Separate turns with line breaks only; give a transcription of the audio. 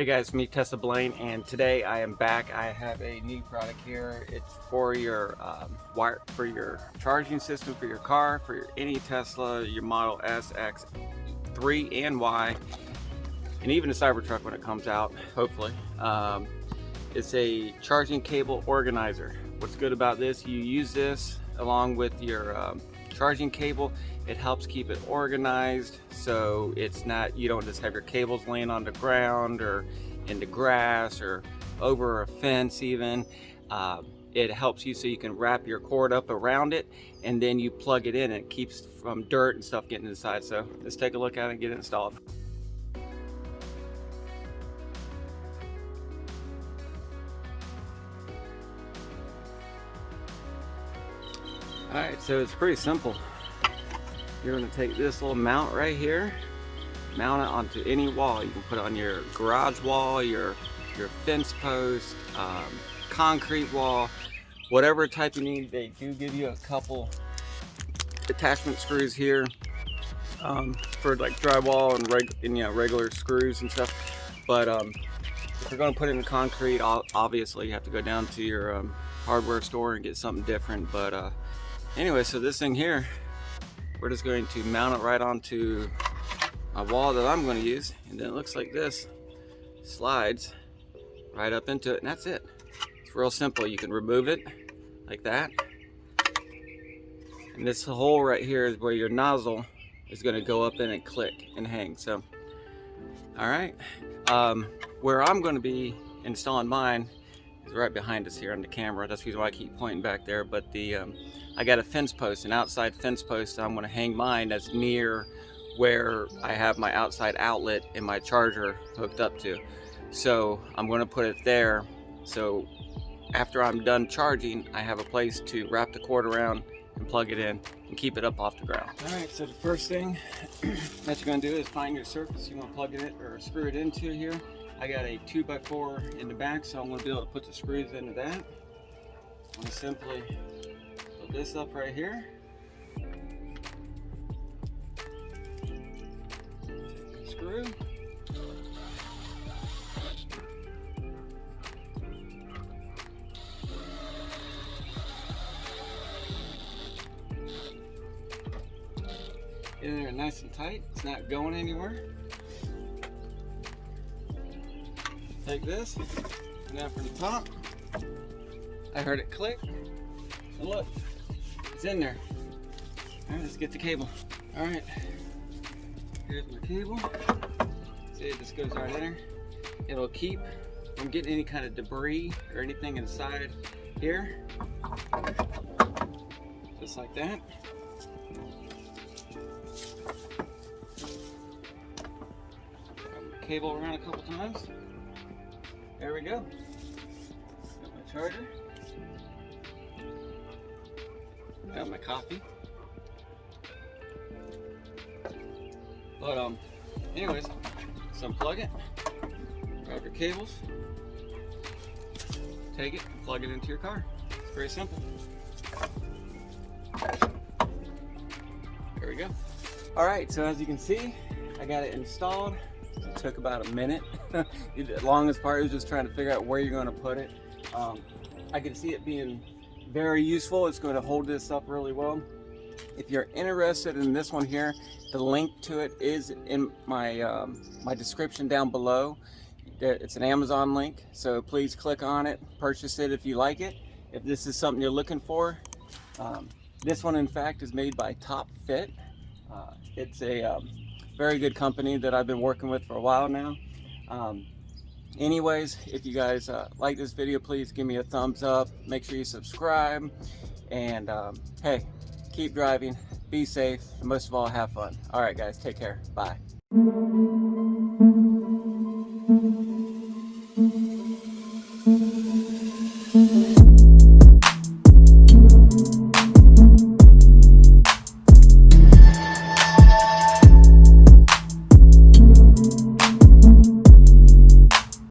Hey guys, me Tesla Blaine, and today I am back. I have a new product here. It's for your for your charging system for your car, for any Tesla, your Model S, X, 3, and Y, and even a Cybertruck when it comes out, hopefully. It's a charging cable organizer. What's good about this? You use this along with your charging cable. It helps keep it organized, so it's not, you don't just have your cables laying on the ground or in the grass or over a fence even. It helps you so you can wrap your cord up around it, and then you plug it in and it keeps from dirt and stuff getting inside. So let's take a look at it and get it installed. Alright, so it's pretty simple. You're going to take this little mount right here, mount it onto any wall. You can put it on your garage wall, your fence post, concrete wall, whatever type you need. They do give you a couple attachment screws here for like drywall and regular screws and stuff. But if you're going to put it in concrete, obviously you have to go down to your hardware store and get something different. But anyway, so this thing here, we're just going to mount it right onto a wall that I'm going to use, and then it looks like this, slides right up into it, and that's it. It's real simple. You can remove it like that, and this hole right here is where your nozzle is going to go up in and click and hang. So alright, where I'm going to be installing mine is right behind us here on the camera. That's the reason why I keep pointing back there. But I got a fence post, an outside fence post. I'm going to hang mine that's near where I have my outside outlet and my charger hooked up to. So I'm going to put it there, so after I'm done charging, I have a place to wrap the cord around and plug it in and keep it up off the ground. Alright, so the first thing that you're going to do is find your surface you want to plug it in or screw it into here. I got a 2x4 in the back, so I'm going to be able to put the screws into that. I'm going to simply put this up right here. Screw. Get in there nice and tight. It's not going anywhere. Take this, and now from the top, I heard it click, and look, it's in there. Alright, let's get the cable. Alright, here's my cable. See, it just goes right in there. It'll keep from getting any kind of debris or anything inside here. Just like that. Grab my cable around a couple times. There we go. Got my charger. Got my coffee. But anyways, so unplug it. Grab your cables. Take it and plug it into your car. It's very simple. There we go. Alright, so as you can see, I got it installed. It took about a minute. The longest part was just trying to figure out where you're going to put it. I can see it being very useful. It's going to hold this up really well. If you're interested in this one here, the link to it is in my my description down below. It's an Amazon link, so please click on it, purchase it if you like it. If this is something you're looking for, this one in fact is made by Top Fit. It's a very good company that I've been working with for a while now. Anyways, if you guys like this video, please give me a thumbs up. Make sure you subscribe, and hey, keep driving, be safe, and most of all, have fun. All right, guys, take care. Bye.